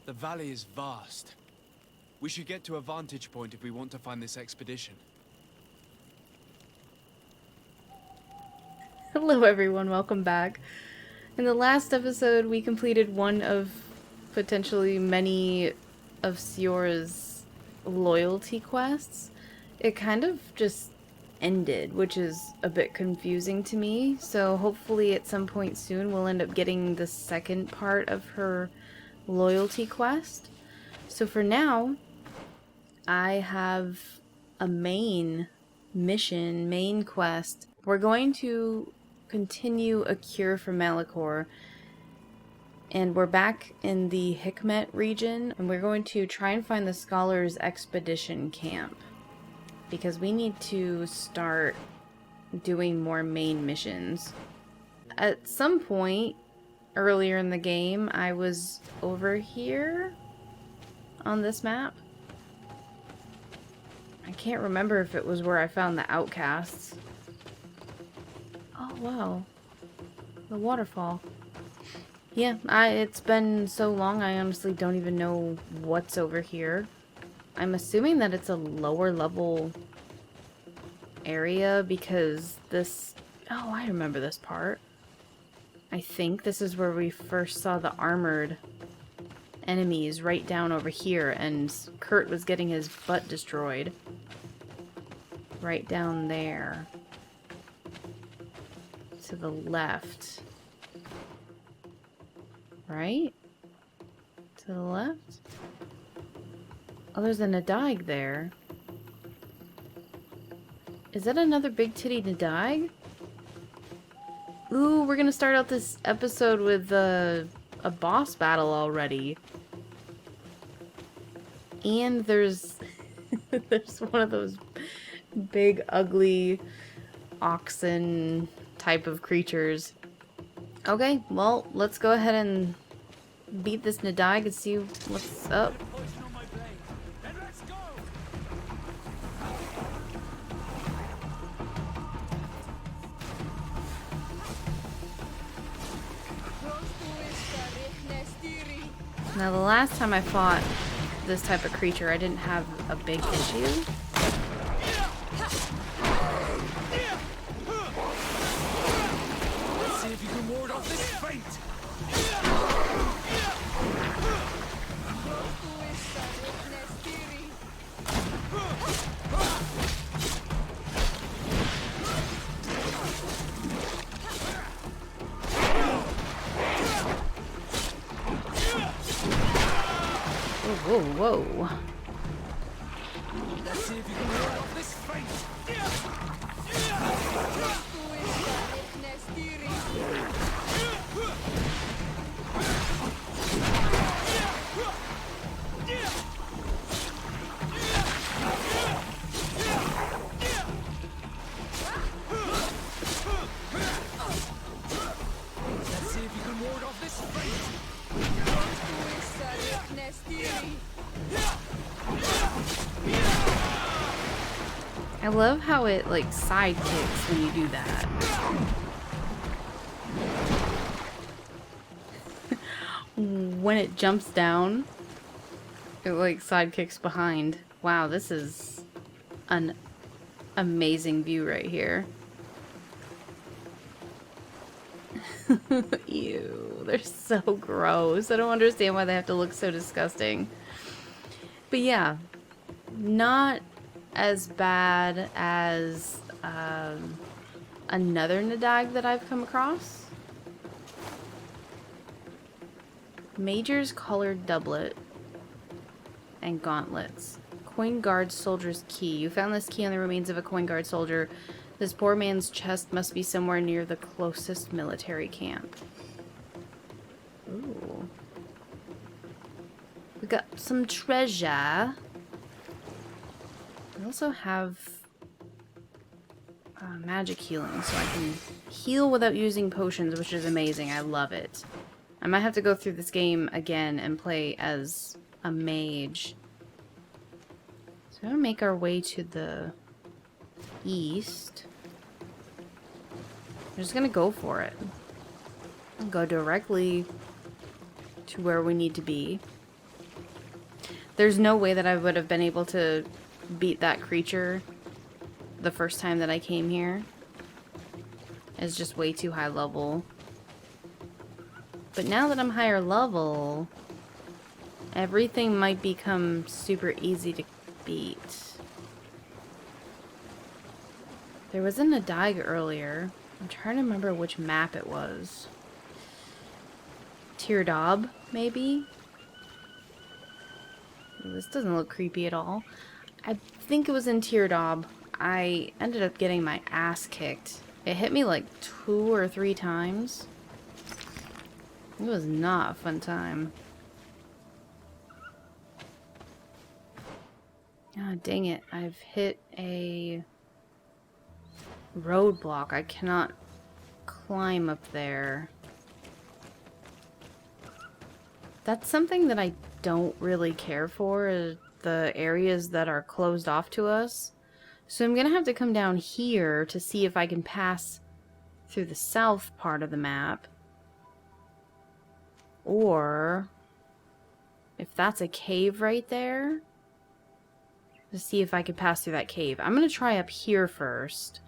The valley is vast. We should get to a vantage point if we want to find this expedition. Hello everyone, welcome back. In the last episode, we completed one of potentially many of Siora's loyalty quests. It kind of just ended, which is a bit confusing to me, so hopefully at some point soon we'll end up getting the second part of her loyalty quest. So for now, I have a main quest. We're going to continue a cure for Malachor, and we're back in the Hikmet region, and we're going to try and find the Scholars Expedition camp because we need to start doing more main missions. At some point earlier in the game, I was over here on this map. I can't remember if it was where I found the outcasts. Oh, wow. The waterfall. Yeah, it's been so long, I honestly don't even know what's over here. I'm assuming that it's a lower level area because this... Oh, I remember this part. I think this is where we first saw the armored enemies right down over here, and Kurt was getting his butt destroyed. Right down there. To the left. Right? To the left? Oh, there's a Nadag there. Is that another big titty Nadag? Ooh, we're gonna start out this episode with a boss battle already. And there's there's one of those big ugly oxen type of creatures. Okay, well, let's go ahead and beat this Nadag and see what's up. Now, the last time I fought this type of creature, I didn't have a big issue. Let's see if you can ward off this fate. Whoa, whoa, whoa. Let's see if you can ward off this fate. Let's see if you can ward off this fate. I love how it, like, side kicks when you do that. When it jumps down, it, like, side kicks behind. Wow, this is an amazing view right here. Ew, they're so gross. I don't understand why they have to look so disgusting. But yeah, not as bad as another Nadag that I've come across. Major's colored doublet and gauntlets. Coin guard soldier's key. You found this key on the remains of a coin guard soldier. This poor man's chest must be somewhere near the closest military camp. Ooh. We got some treasure. I also have magic healing, so I can heal without using potions, which is amazing. I love it. I might have to go through this game again and play as a mage. So we're gonna make our way to the east. I'm just gonna go for it. Go directly to where we need to be. There's no way that I would have been able to beat that creature the first time that I came here. It's just way too high level. But now that I'm higher level, everything might become super easy to beat. There wasn't a Daig earlier. I'm trying to remember which map it was. Teardob, maybe? This doesn't look creepy at all. I think it was in Teardob. I ended up getting my ass kicked. It hit me like 2 or 3 times. It was not a fun time. Ah, dang it. I've hit a roadblock. I cannot climb up there. That's something that I don't really care for, is the areas that are closed off to us. So I'm gonna have to come down here to see if I can pass through the south part of the map. Or if that's a cave right there, to see if I can pass through that cave. I'm gonna try up here first,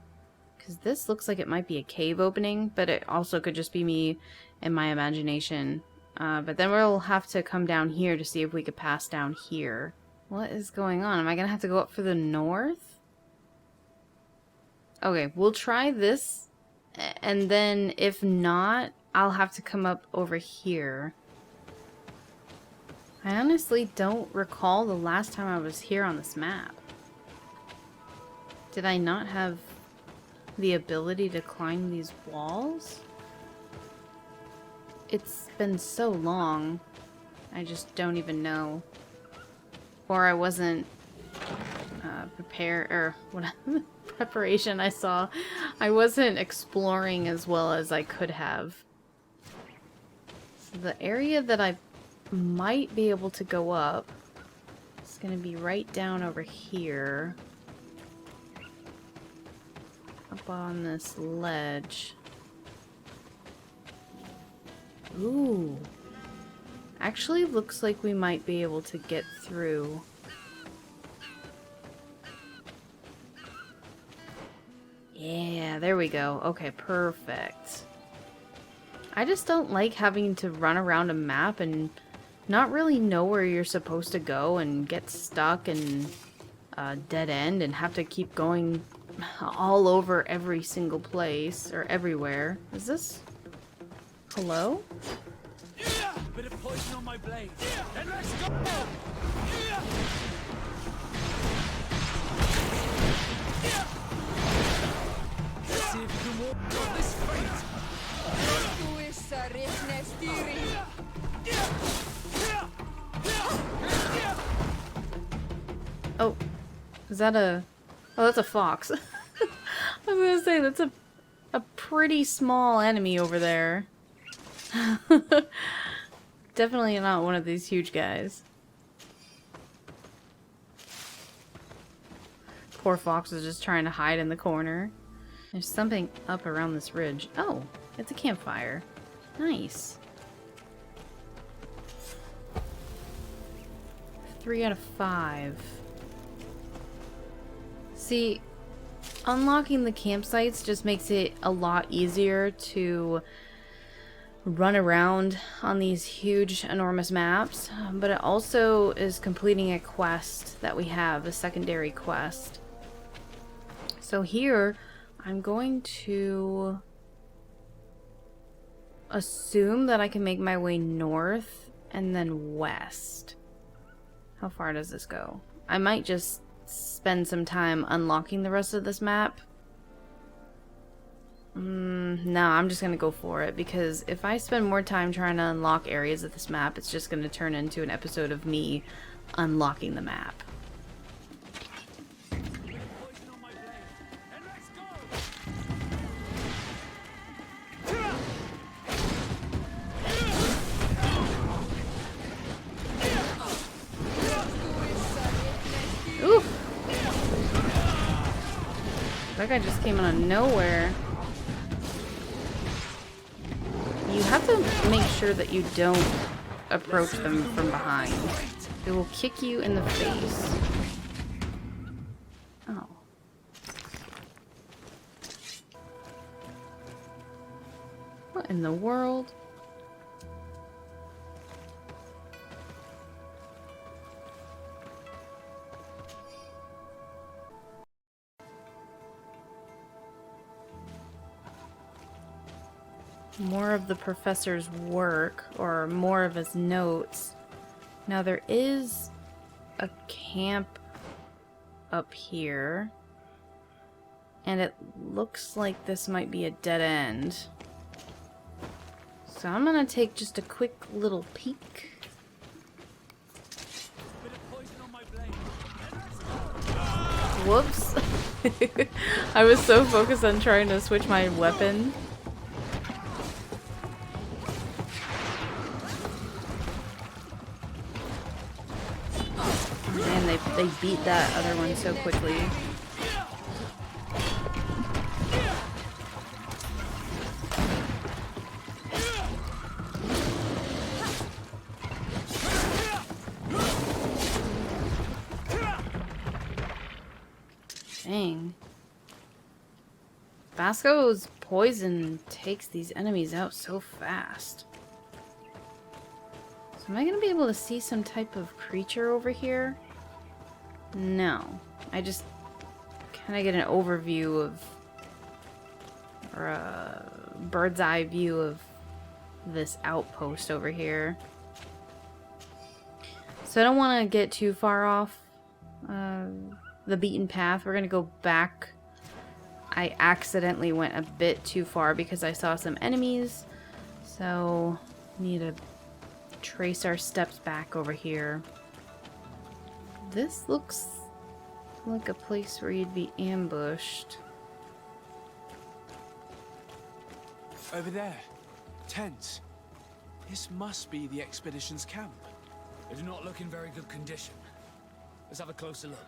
because this looks like it might be a cave opening, but it also could just be me and my imagination. But then we'll have to come down here to see if we could pass down here. What is going on? Am I gonna have to go up for the north? Okay, we'll try this, and then if not, I'll have to come up over here. I honestly don't recall the last time I was here on this map. Did I not have the ability to climb these walls? It's been so long, I just don't even know. Or I wasn't prepared, or what preparation I saw. I wasn't exploring as well as I could have. So the area that I might be able to go up is going to be right down over here. Up on this ledge. Ooh. Actually looks like we might be able to get through. Yeah, there we go. Okay, perfect. I just don't like having to run around a map and not really know where you're supposed to go and get stuck and dead end and have to keep going all over every single place or everywhere. Is this... Hello? Yeah! Bit of poison on my blade. Yeah! Then let's go! Yeah! Yeah! Let's see if you can walk on this fate. Oh, is that a... Oh, that's a fox. I was gonna say, that's a pretty small enemy over there. Definitely not one of these huge guys. Poor fox is just trying to hide in the corner. There's something up around this ridge. Oh, it's a campfire. Nice. 3 out of 5. See, unlocking the campsites just makes it a lot easier to run around on these huge, enormous maps, but it also is completing a quest that we have, a secondary quest. So here, I'm going to assume that I can make my way north and then west. How far does this go? I might just spend some time unlocking the rest of this map. No, I'm just gonna go for it, because if I spend more time trying to unlock areas of this map, it's just gonna turn into an episode of me unlocking the map. Oof! That guy just came out of nowhere. You have to make sure that you don't approach them from behind. It will kick you in the face. Oh. What in the world? More of the professor's work, or more of his notes. Now there is a camp up here, and it looks like this might be a dead end. So I'm gonna take just a quick little peek. Whoops. I was so focused on trying to switch my weapon. Man, they beat that other one so quickly. Dang. Basco's poison takes these enemies out so fast. So am I going to be able to see some type of creature over here? No. I just kind of get an overview of, or a bird's eye view of this outpost over here. So I don't want to get too far off the beaten path. We're going to go back. I accidentally went a bit too far because I saw some enemies. So need to trace our steps back over here. This looks like a place where you'd be ambushed. Over there. Tents. This must be the expedition's camp. They do not look in very good condition. Let's have a closer look.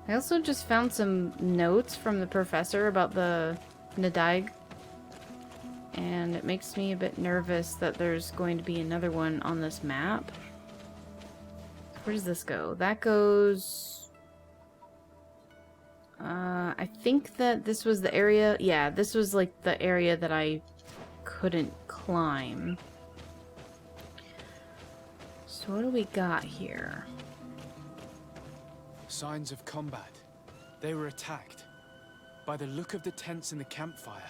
I also just found some notes from the professor about the Nadaig. And it makes me a bit nervous that there's going to be another one on this map. Where does this go? That goes... I think that this was the area... Yeah, this was like the area that I couldn't climb. So what do we got here? Signs of combat. They were attacked. By the look of the tents and the campfire,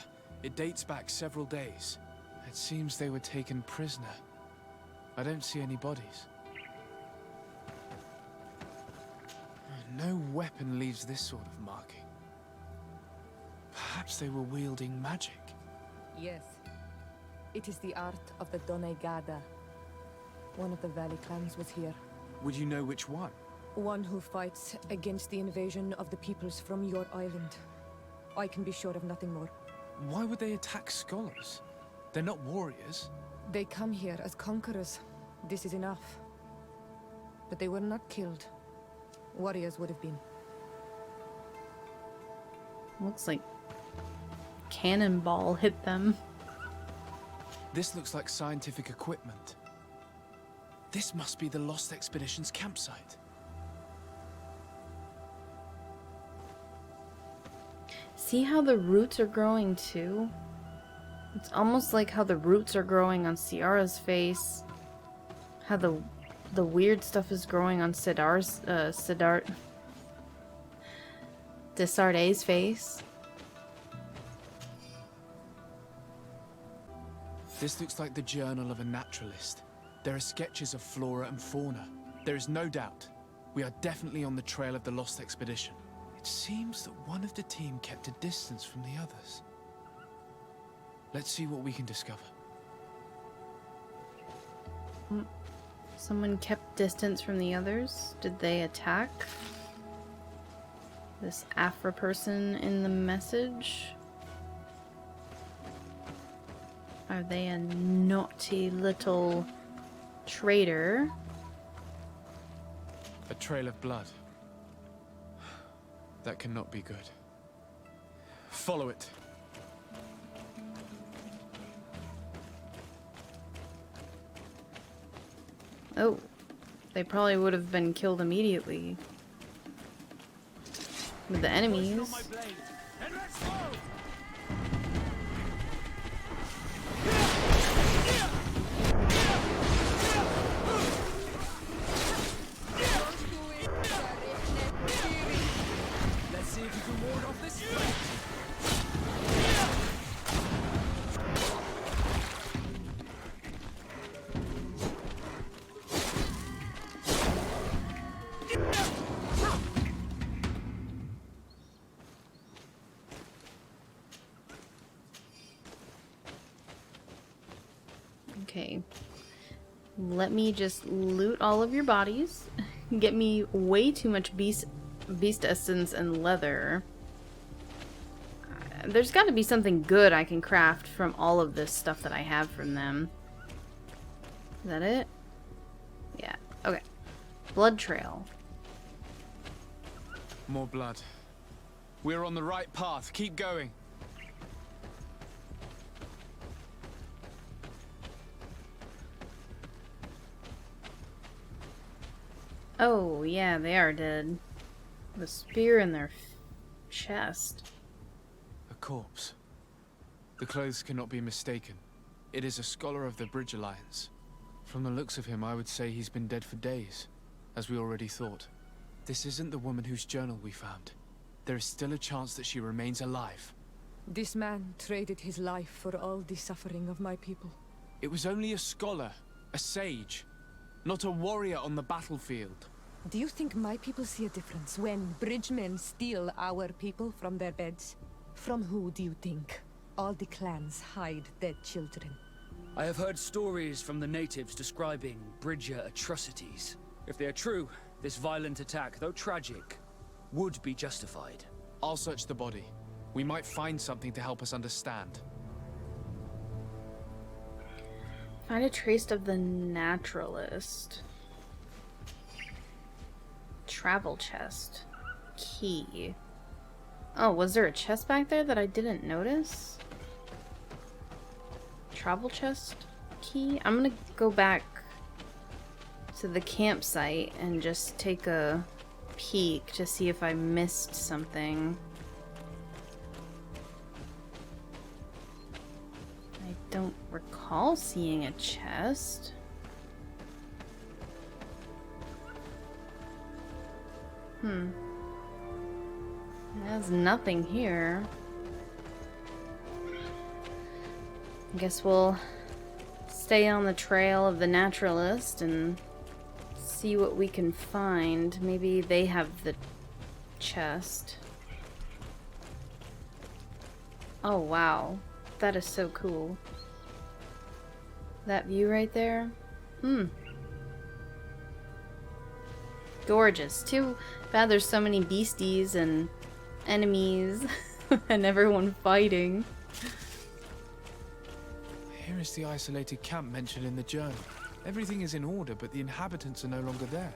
it dates back several days. It seems they were taken prisoner. I don't see any bodies. No weapon leaves this sort of marking. Perhaps they were wielding magic. Yes. It is the art of the Doneigada. One of the valley clans was here. Would you know which one? One who fights against the invasion of the peoples from your island. I can be sure of nothing more. Why would they attack scholars? They're not warriors. They come here as conquerors. This is enough. But they were not killed. Warriors would have been. Looks like cannonball hit them. This looks like scientific equipment. This must be the Lost Expedition's campsite. See how the roots are growing too? It's almost like how the roots are growing on Ciara's face. How the weird stuff is growing on Desarde's face. This looks like the journal of a naturalist. There are sketches of flora and fauna. There is no doubt. We are definitely on the trail of the Lost Expedition. It seems that one of the team kept a distance from the others. Let's see what we can discover. Someone kept distance from the others? Did they attack this Afra person in the message? Are they a naughty little traitor? A trail of blood. That cannot be good. Follow it. Oh, they probably would have been killed immediately. With the enemies. On my blade, and let's go! Let's see if you can ward off this threat. Okay. Let me just loot all of your bodies. Get me way too much beast essence and leather. There's got to be something good I can craft from all of this stuff that I have from them. Is that it? Yeah. Okay. Blood trail. More blood. We're on the right path. Keep going. Oh, yeah, they are dead. The spear in their chest. A corpse. The clothes cannot be mistaken. It is a scholar of the Bridge Alliance. From the looks of him, I would say he's been dead for days, as we already thought. This isn't the woman whose journal we found. There is still a chance that she remains alive. This man traded his life for all the suffering of my people. It was only a scholar, a sage, not a warrior on the battlefield. Do you think my people see a difference when bridgemen steal our people from their beds? From who do you think all the clans hide their children? I have heard stories from the natives describing Bridger atrocities. If they are true, this violent attack, though tragic, would be justified. I'll search the body. We might find something to help us understand. Find a trace of the naturalist. Travel chest. Key. Oh, was there a chest back there that I didn't notice? Travel chest key? I'm gonna go back to the campsite and just take a peek to see if I missed something. I don't recall seeing a chest. There's nothing here. I guess we'll stay on the trail of the naturalist and see what we can find. Maybe they have the chest. Oh wow, that is so cool. That view right there. Gorgeous. Too bad there's so many beasties and enemies and everyone fighting. Here is the isolated camp mentioned in the journal. Everything is in order, but the inhabitants are no longer there.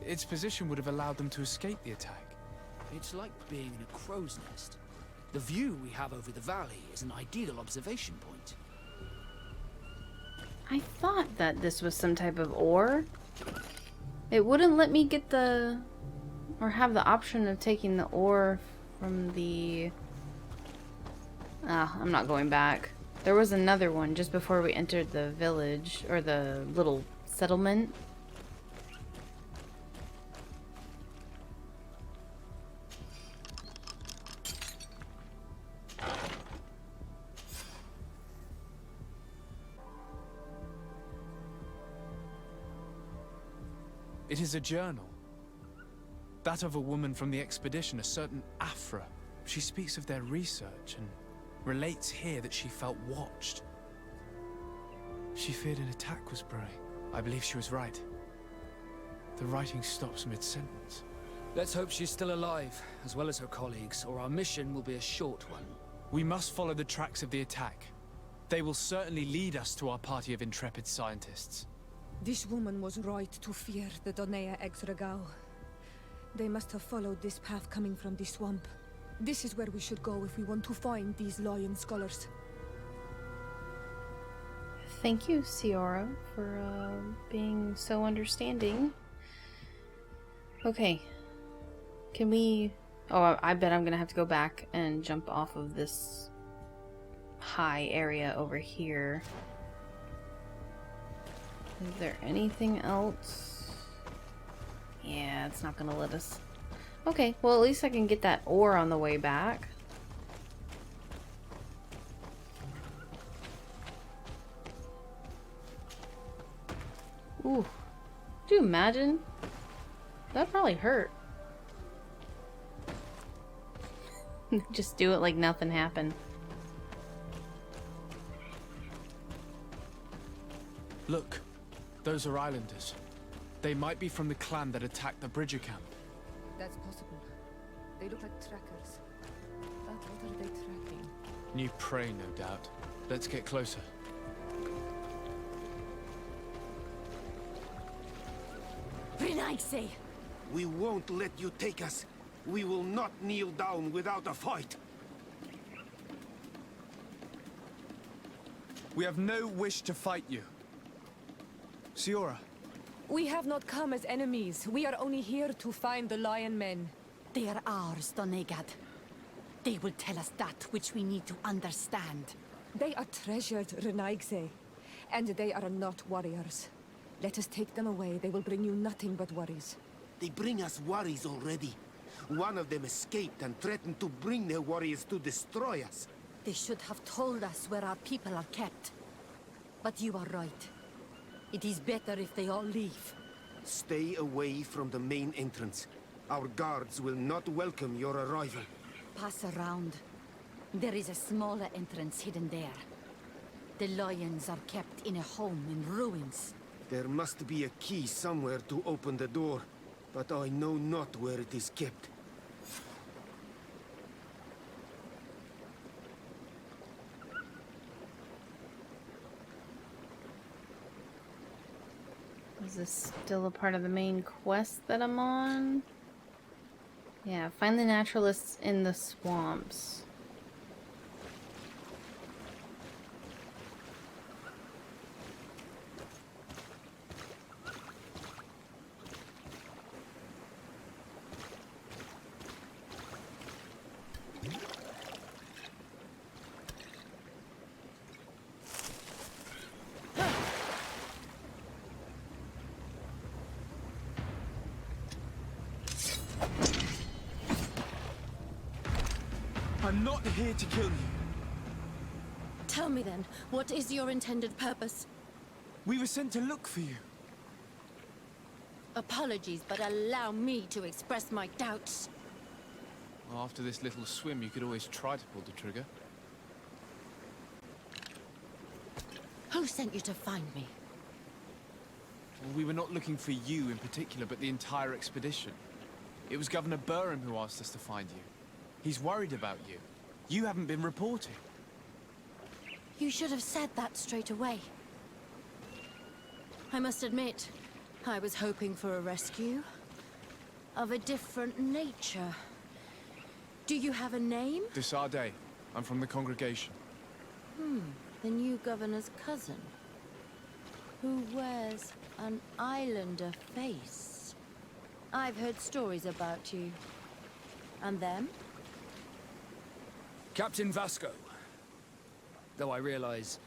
Its position would have allowed them to escape the attack. It's like being in a crow's nest. The view we have over the valley is an ideal observation point. I thought that this was some type of ore. It wouldn't let me get the... or have the option of taking the ore from the... Ah, I'm not going back. There was another one just before we entered the village, or the little settlement. It is a journal. That of a woman from the expedition, a certain Afra. She speaks of their research and relates here that she felt watched. She feared an attack was brewing. I believe she was right. The writing stops mid-sentence. Let's hope she's still alive, as well as her colleagues, or our mission will be a short one. We must follow the tracks of the attack. They will certainly lead us to our party of intrepid scientists. This woman was right to fear the Donea Exregao. They must have followed this path coming from the swamp. This is where we should go if we want to find these lion scholars. Thank you, Ciara, for being so understanding. Okay. Can we... Oh, I bet I'm gonna have to go back and jump off of this high area over here. Is there anything else? Yeah, it's not gonna let us. Okay, well at least I can get that ore on the way back. Ooh. Could you imagine? That'd probably hurt. Just do it like nothing happened. Look, those are islanders. They might be from the clan that attacked the Bridger camp. That's possible. They look like trackers. But what are they tracking? New prey, no doubt. Let's get closer. Renaise! We won't let you take us. We will not kneel down without a fight. We have no wish to fight you. Ciara. We have not come as enemies. We are only here to find the Lion Men. They are ours, Donegad. They will tell us that which we need to understand. They are treasured, Renaigse. And they are not warriors. Let us take them away. They will bring you nothing but worries. They bring us worries already. One of them escaped and threatened to bring their warriors to destroy us. They should have told us where our people are kept. But you are right. It is better if they all leave. Stay away from the main entrance. Our guards will not welcome your arrival. Pass around. There is a smaller entrance hidden there. The lions are kept in a home in ruins. There must be a key somewhere to open the door, but I know not where it is kept. Is this still a part of the main quest that I'm on? Yeah, find the naturalists in the swamps. I'm not here to kill you. Tell me then, what is your intended purpose? We were sent to look for you. Apologies, but allow me to express my doubts. Well, after this little swim, you could always try to pull the trigger. Who sent you to find me? Well, we were not looking for you in particular, but the entire expedition. It was Governor Burham who asked us to find you. He's worried about you. You haven't been reporting. You should have said that straight away. I must admit, I was hoping for a rescue. Of a different nature. Do you have a name? Desarde. I'm from the congregation. The new governor's cousin. Who wears an islander face. I've heard stories about you. And them? Captain Vasco. Though I realize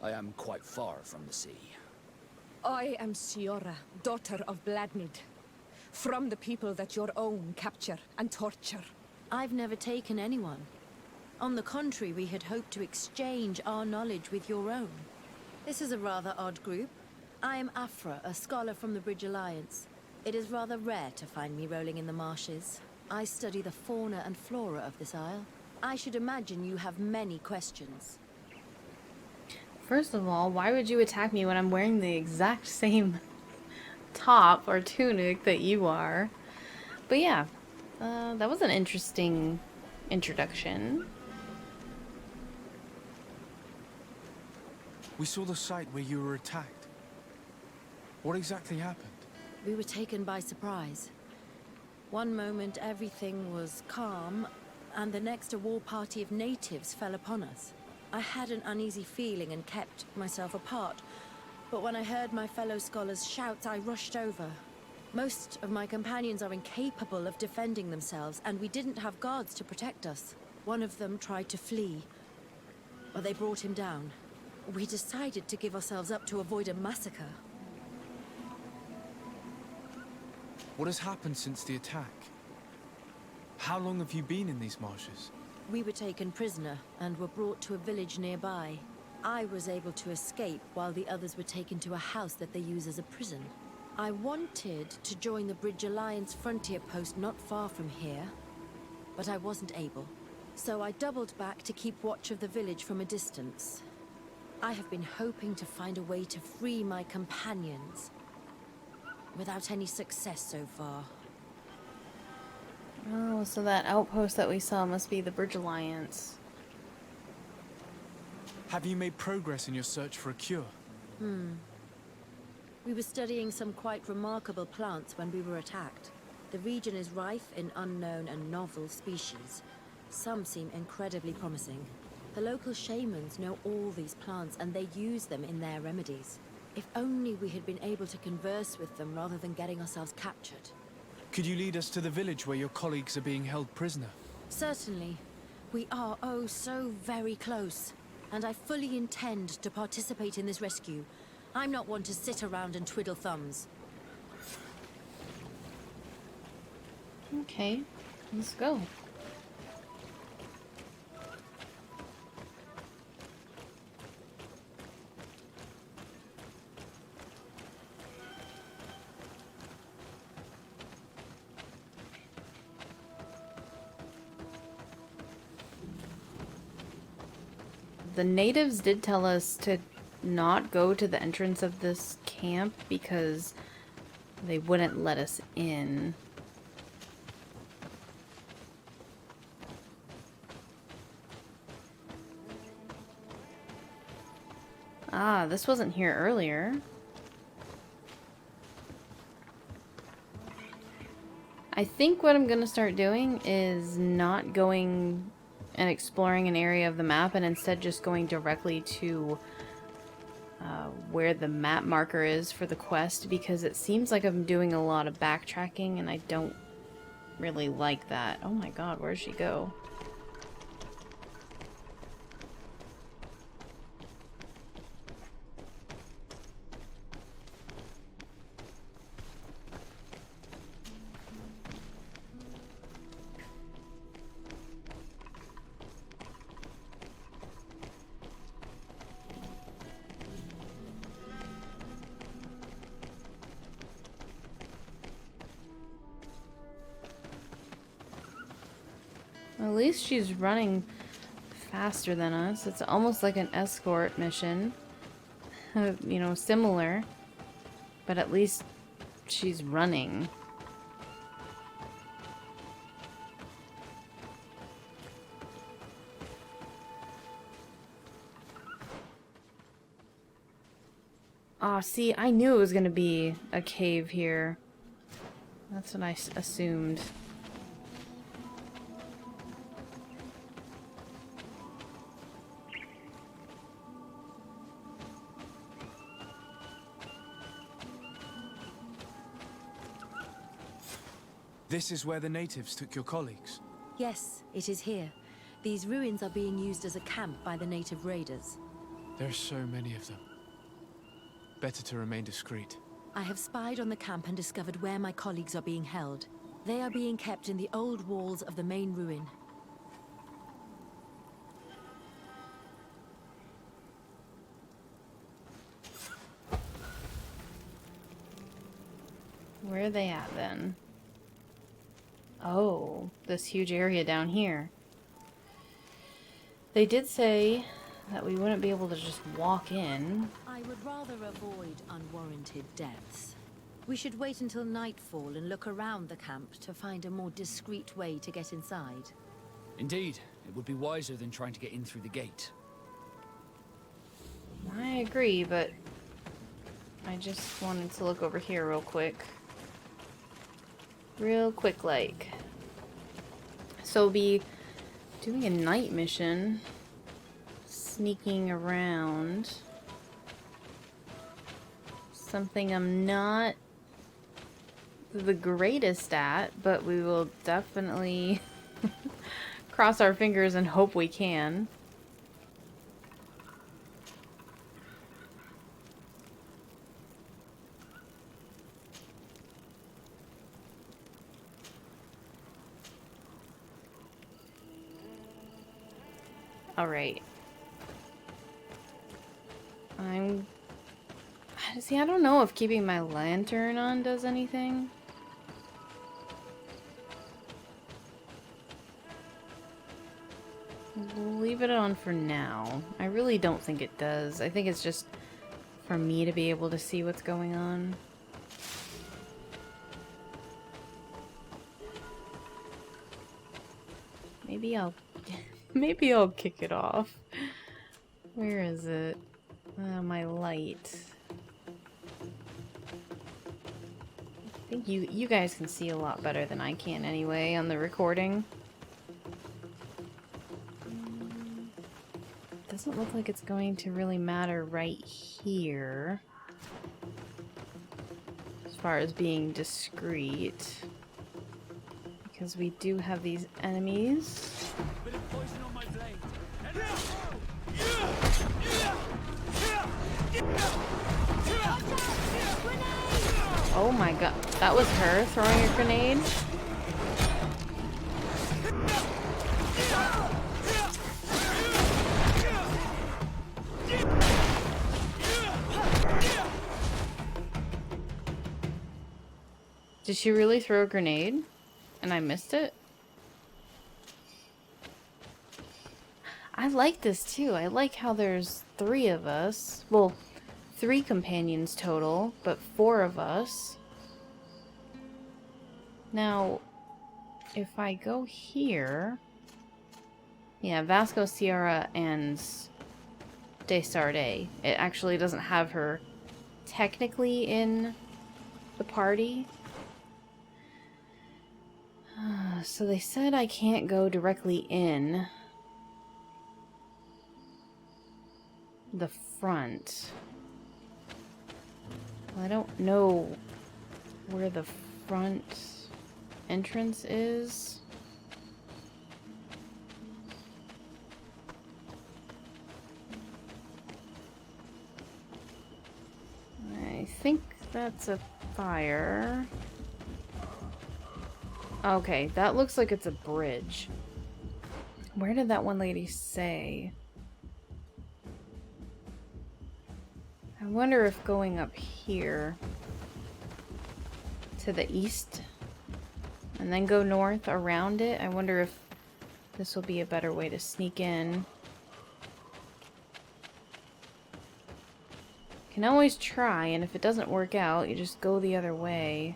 I am quite far from the sea. I am Ciara, daughter of Bladnid. From the people that your own capture and torture. I've never taken anyone. On the contrary, we had hoped to exchange our knowledge with your own. This is a rather odd group. I am Afra, a scholar from the Bridge Alliance. It is rather rare to find me rolling in the marshes. I study the fauna and flora of this isle. I should imagine you have many questions. First of all, why would you attack me when I'm wearing the exact same top or tunic that you are? But yeah, that was an interesting introduction. We saw the site where you were attacked. What exactly happened? We were taken by surprise. One moment everything was calm, and the next a war party of natives fell upon us. I had an uneasy feeling and kept myself apart. But when I heard my fellow scholars' shouts, I rushed over. Most of my companions are incapable of defending themselves, and we didn't have guards to protect us. One of them tried to flee, but they brought him down. We decided to give ourselves up to avoid a massacre. What has happened since the attack? How long have you been in these marshes? We were taken prisoner and were brought to a village nearby. I was able to escape while the others were taken to a house that they use as a prison. I wanted to join the Bridge Alliance frontier post not far from here, but I wasn't able. So I doubled back to keep watch of the village from a distance. I have been hoping to find a way to free my companions, without any success so far. Oh, so that outpost that we saw must be the Bridge Alliance. Have you made progress in your search for a cure? We were studying some quite remarkable plants when we were attacked. The region is rife in unknown and novel species. Some seem incredibly promising. The local shamans know all these plants and they use them in their remedies. If only we had been able to converse with them rather than getting ourselves captured. Could you lead us to the village where your colleagues are being held prisoner? Certainly. We are oh so very close. And I fully intend to participate in this rescue. I'm not one to sit around and twiddle thumbs. Okay, let's go. The natives did tell us to not go to the entrance of this camp because they wouldn't let us in. Ah, this wasn't here earlier. I think what I'm gonna start doing is not going and exploring an area of the map and instead just going directly to where the map marker is for the quest, because it seems like I'm doing a lot of backtracking and I don't really like that. Oh my god, where'd she go? At least she's running faster than us. It's almost like an escort mission. You know, similar. But at least she's running. Aw, see, I knew it was gonna be a cave here. That's what I assumed. This is where the natives took your colleagues. Yes, it is here. These ruins are being used as a camp by the native raiders. There are so many of them. Better to remain discreet. I have spied on the camp and discovered where my colleagues are being held. They are being kept in the old walls of the main ruin. Where are they at then? Oh, this huge area down here. They did say that we wouldn't be able to just walk in. I would rather avoid unwarranted deaths. We should wait until nightfall and look around the camp to find a more discreet way to get inside. Indeed, it would be wiser than trying to get in through the gate. I agree, but I just wanted to look over here real quick. Real quick, like. So we'll be doing a night mission. sneaking around. Something I'm not the greatest at, but we will definitely cross our fingers and hope we can. Alright. See, I don't know if keeping my lantern on does anything. We'll leave it on for now. I really don't think it does. I think it's just for me to be able to see what's going on. Maybe I'll maybe I'll kick it off. Where is it? My light. I think you guys can see a lot better than I can anyway on the recording. Doesn't look like it's going to really matter right here as far as being discreet, because we do have these enemies. Bit of poison on my blade. Oh my god, that was her throwing a grenade? Did she really throw a grenade? And I missed it? I like this too. I like how there's 3 of us. Well, 3 companions total, but 4 of us. Now, if I go here... Yeah, Vasco, Sierra, and Desarde. It actually doesn't have her technically in the party. So they said I can't go directly in the front. Well, I don't know where the front entrance is. I think that's a fire. Okay, that looks like it's a bridge. Where did that one lady say? I wonder if going up here to the east and then go north around it, I wonder if this will be a better way to sneak in. Can always try, and if it doesn't work out, you just go the other way.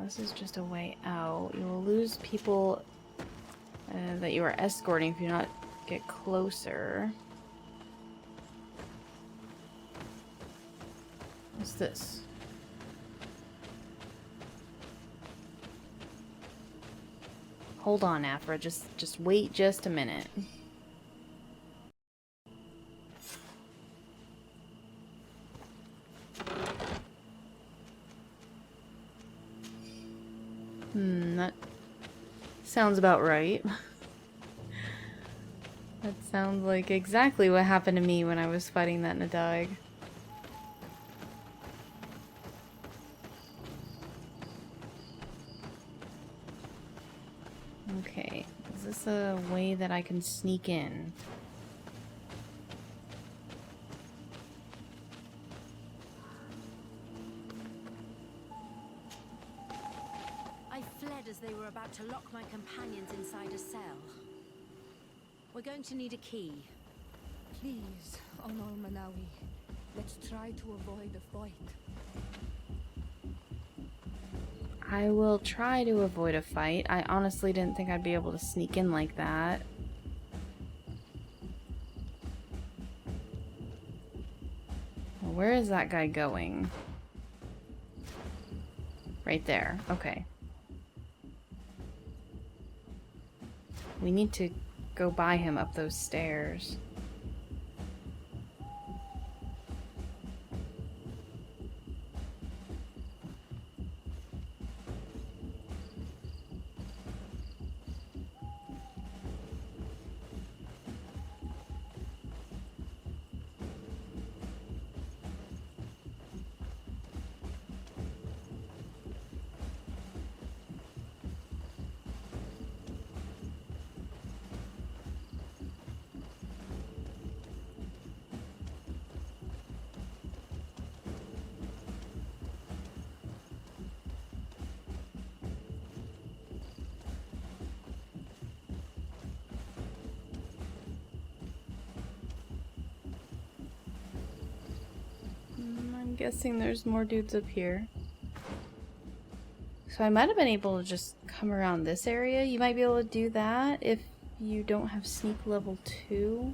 This is just a way out. You will lose people that you are escorting if you not get closer. What's this? Hold on, Afra. Just wait just a minute. That sounds about right. That sounds like exactly what happened to me when I was fighting that Nadag. Okay, is this a way that I can sneak in? As they were about to lock my companions inside a cell. We're going to need a key. Please, Honor Manawi, let's try to avoid a fight. I will try to avoid a fight. I honestly didn't think I'd be able to sneak in like that. Well, where is that guy going? Right there. Okay. We need to go by him up those stairs. I'm guessing there's more dudes up here. So I might have been able to just come around this area. You might be able to do that if you don't have sneak level 2.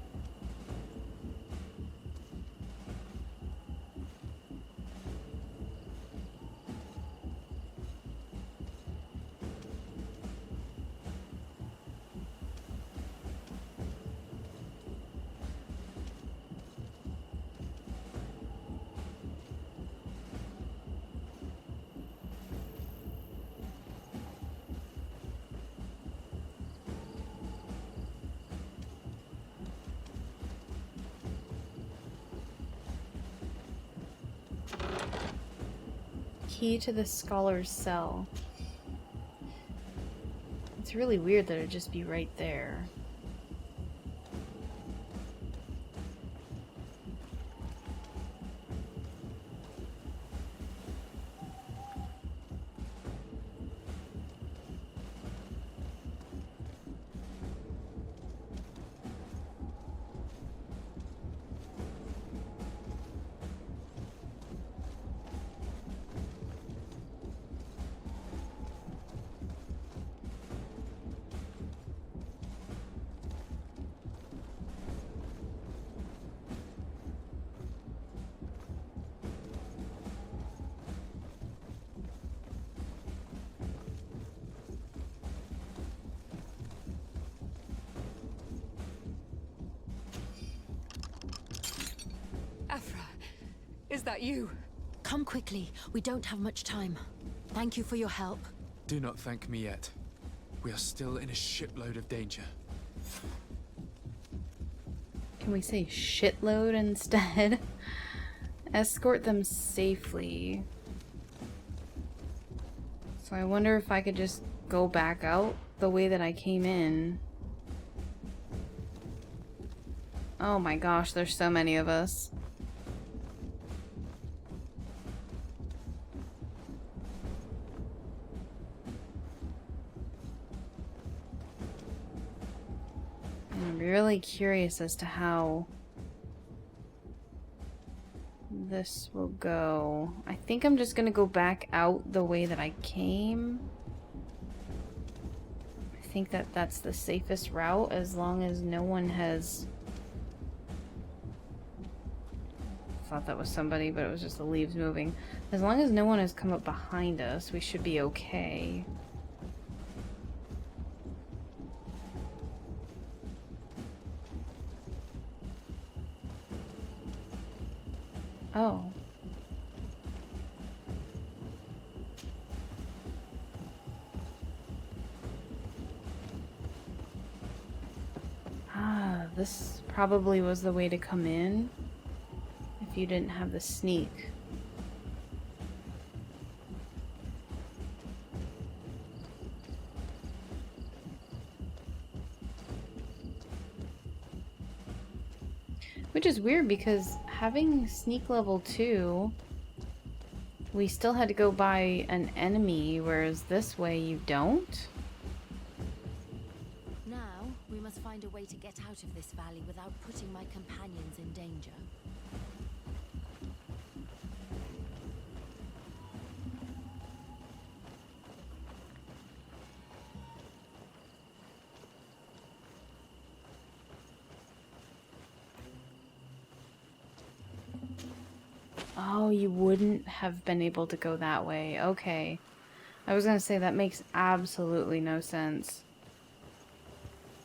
Key to the scholar's cell. It's really weird that it'd just be right there. Afra, is that you? Come quickly. We don't have much time. Thank you for your help. Do not thank me yet. We are still in a shitload of danger. Can we say shitload instead? Escort them safely. So I wonder if I could just go back out the way that I came in. Oh my gosh, there's so many of us. I'm really curious as to how this will go. I think I'm just gonna go back out the way that I came. I think that that's the safest route as long as no one has... I thought that was somebody, but it was just the leaves moving. As long as no one has come up behind us, we should be okay. Oh. Ah, this probably was the way to come in if you didn't have the sneak. Which is weird because having sneak level 2, we still had to go by an enemy, whereas this way you don't. Now, we must find a way to get out of this valley without putting my companions in danger. Oh, you wouldn't have been able to go that way. Okay. I was gonna say, that makes absolutely no sense.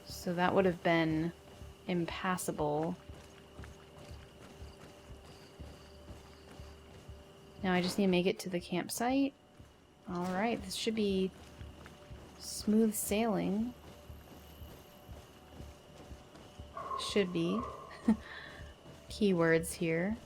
So that would have been impassable. Now I just need to make it to the campsite. Alright, this should be smooth sailing. Should be. Keywords here.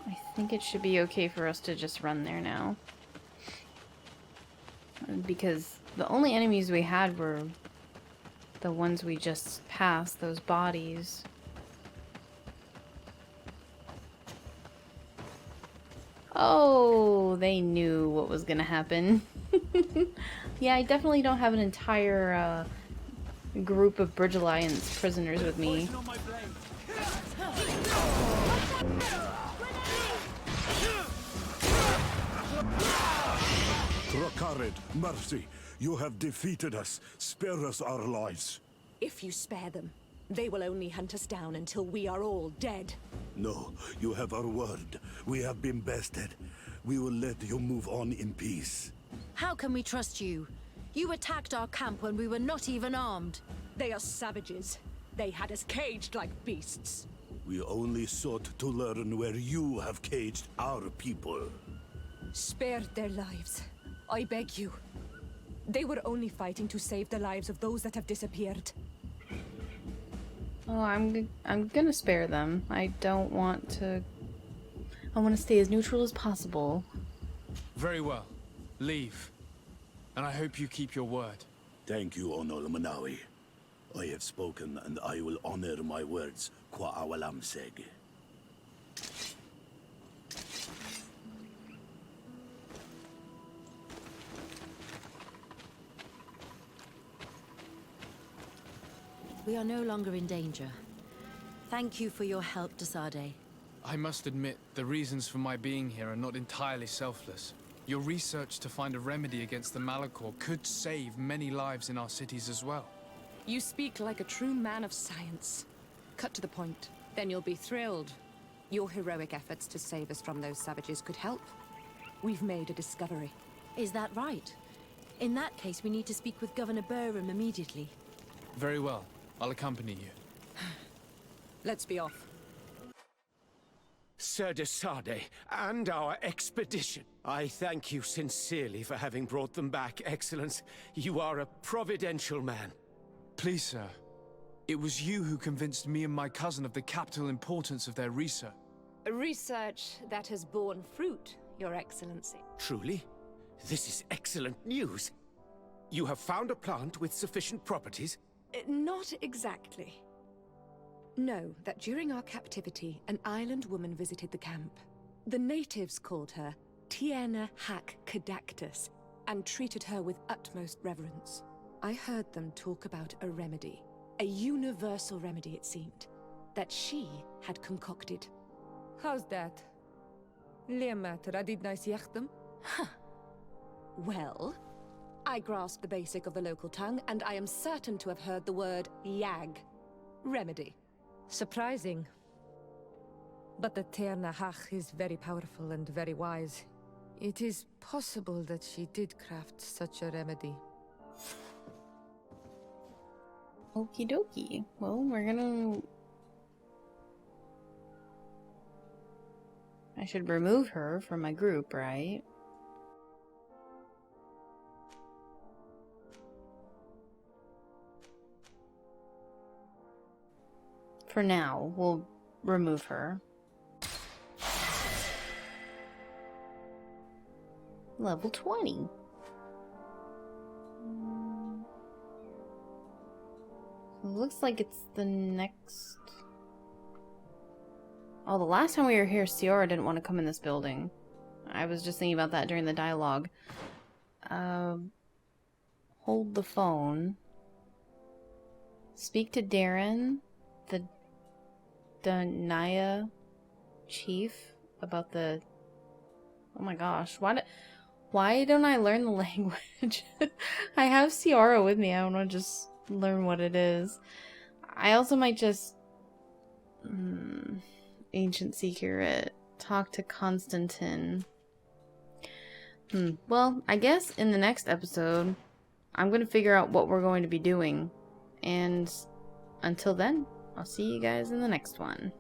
I think it should be okay for us to just run there now. Because the only enemies we had were the ones we just passed, those bodies. Oh, they knew what was gonna happen. Yeah, I definitely don't have an entire group of Bridge Alliance prisoners with me. Rakarid, mercy, you have defeated us. Spare us our lives. If you spare them, they will only hunt us down until we are all dead. No, you have our word. We have been bested. We will let you move on in peace. How can we trust you? You attacked our camp when we were not even armed. They are savages. They had us caged like beasts. We only sought to learn where you have caged our people. Spare their lives. I beg you. They were only fighting to save the lives of those that have disappeared. Oh, I'm gonna spare them. I don't want to... I want to stay as neutral as possible. Very well. Leave. And I hope you keep your word. Thank you, Onol Manawi. I have spoken, and I will honor my words. Kwa awalam seg. We are no longer in danger. Thank you for your help, Desade. I must admit, the reasons for my being here are not entirely selfless. Your research to find a remedy against the Malachor could save many lives in our cities as well. You speak like a true man of science. Cut to the point, then you'll be thrilled. Your heroic efforts to save us from those savages could help. We've made a discovery. Is that right? In that case, we need to speak with Governor Burham immediately. Very well. I'll accompany you. Let's be off. Sir Desade, and our expedition. I thank you sincerely for having brought them back, Excellence. You are a providential man. Please, sir. It was you who convinced me and my cousin of the capital importance of their research. Research that has borne fruit, Your Excellency. Truly? This is excellent news. You have found a plant with sufficient properties? Not exactly. Know that during our captivity, an island woman visited the camp. The natives called her Tierna Hac Cadactus and treated her with utmost reverence. I heard them talk about a remedy, a universal remedy it seemed, that she had concocted. How's that? Huh. Well, I grasp the basic of the local tongue, and I am certain to have heard the word yag. Remedy. Surprising. But the Tierna Hac is very powerful and very wise. It is possible that she did craft such a remedy. Okie dokie. Well, we're gonna... I should remove her from my group, right? For now, we'll remove her. Level 20. It looks like it's the next... Oh, the last time we were here, Ciara didn't want to come in this building. I was just thinking about that during the dialogue. Hold the phone. Speak to Darren, the Danaya chief, about the... Oh my gosh, why don't I learn the language? I have Ciara with me, I want to just learn what it is. I also might just... Ancient Secret. Talk to Constantine. Well, I guess in the next episode, I'm going to figure out what we're going to be doing. And until then, I'll see you guys in the next one.